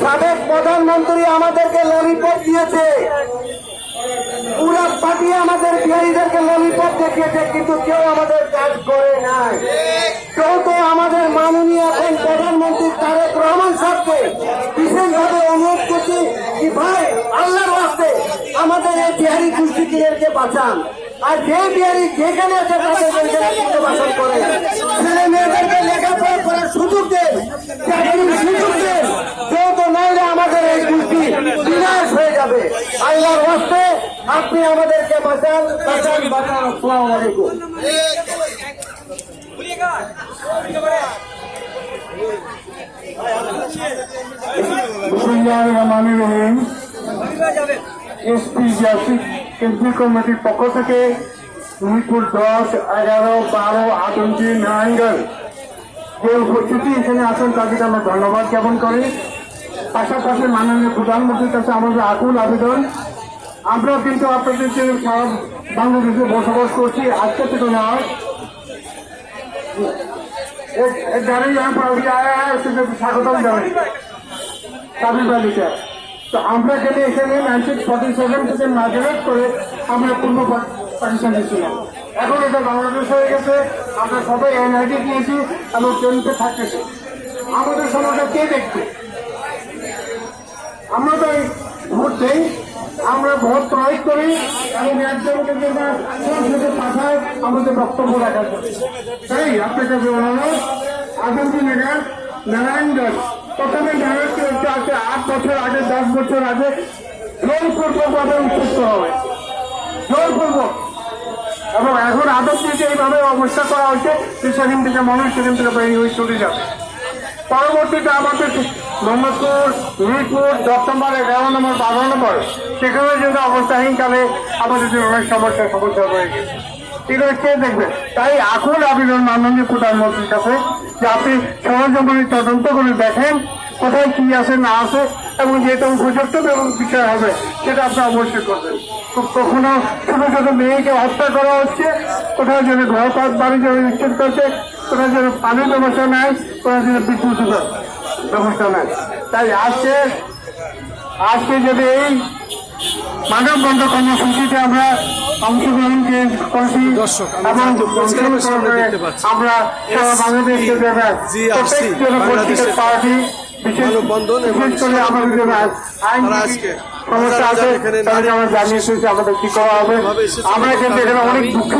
সাবেক প্রধানমন্ত্রী আমাদেরকে ললিপপ দিয়েছে, পুরা পার্টি আমাদের বিহারীদেরকে ললিপপ দেখিয়েছে, কিন্তু কেউ আমাদের কাজ করে নাই। কেউ তো আমাদের মাননীয় এখন প্রধানমন্ত্রী তারেক রহমান সাহেবকে বিশেষভাবে অনুরোধ করছি কি ভাই আল্লাহর ওয়াস্তে আমাদের এই বিহারি কুস্তিগীরদেরকে বাঁচান। আর যে বিহারি যেখানে আছে তাদের বাসন করে, ছেলে মেয়েদেরকে লেখাপড়া করার সুযোগ দেন, চাকরির সুযোগ দেন, কেউ তো নাইলে আমাদের এই কুস্তি বিনাশ হয়ে যাবে। আল্লাহর ওয়াস্তে আপনি আমাদেরকে বাঁচান, বাঁচান, বাঁচান। আসসালামু আলাইকুম। কেন্দ্রীয় কমিটির পক্ষ থেকে মিরপুর 10, 11, 12 আতঙ্কি নারায়ণগঞ্জ যে উপস্থিতি এখানে আছেন তাদেরকে আমরা ধন্যবাদ জ্ঞাপন করি। পাশাপাশি মাননীয় প্রধানমন্ত্রীর কাছে আমাদের আকুল আবেদন, আমরা কিন্তু আপনাদের যে সারা বাংলাদেশে বসবাস করছি আজকে থেকে নয়, স্বাগতম জানাই কাবিল বালিকা। তো আমরা যদি এখানে 1947 থেকে মাইগ্রেট করে আমরা পূর্ব পাকিস্তানে ছিলাম, এখন এটা বাংলাদেশ হয়ে গেছে। আমরা সবাই এনআইডি দিয়েছি এবং ট্রেনিতে থাকতেছি। আমাদের সমাজে কে দেখবে? আমরা তো ভোট দেই, আমরা ভোট প্রয়োগ করি এবং একজনকে পাঠায় আমাদের বক্তব্য রাখার জন্য। তাই আপনার কাছে অনুরোধ, আগামী নারায়ণগঞ্জ প্রথমে নারায়ণগঞ্জ আছে 8 বছর আগে, 10 বছর আগে জোরপূর্বকভাবে উচ্ছেদ হবে, জোরপূর্বক। এবং এখন আদর্শকে এইভাবে অবস্থা করা হচ্ছে যে সেখান থেকে মানুষ সেখান থেকে বেরিয়ে হয়ে চলে যাবে। পরবর্তীতে আমাদের মোহাম্মদপুর, মিরপুর 10 নম্বর, 11 নম্বর, 12 নম্বর সেখানে যদি অবস্থাহীনকালে আমাদের জন্য অনেক সমস্যা হয়ে গেছে। এগুলো কে দেখবে? তাই আকুল আবেদন মাননীয় প্রধানমন্ত্রীর কাছে যে আপনি সরজমিনে তদন্ত করে দেখেন কোথায় কি আছে না আছে এবং যেটা উপযুক্ত এবং বিষয় হবে সেটা আপনি অবশ্যই করবেন। কখনো ছোট ছোট মেয়েকে হত্যা করা হচ্ছে, কোথাও যেন ঘর বাড়ি যেন নিশ্চিত করছে, কোথাও যেন পানির ব্যবস্থা নাই, কোথাও যেন বিদ্যুতের ব্যবস্থা নাই। তাই আজকে যদি এই মানববন্ধ কর্মসূচিতে আমরা অংশগ্রহণ করেছি এবং আমরা বাংলাদেশ পার্টি বিশেষ করে আমাদের আইন সমস্যা আছে তাদেরকে আমরা জানিয়েছি আমাদের কি করা হবে। আমরা কিন্তু এখানে অনেক দুঃখ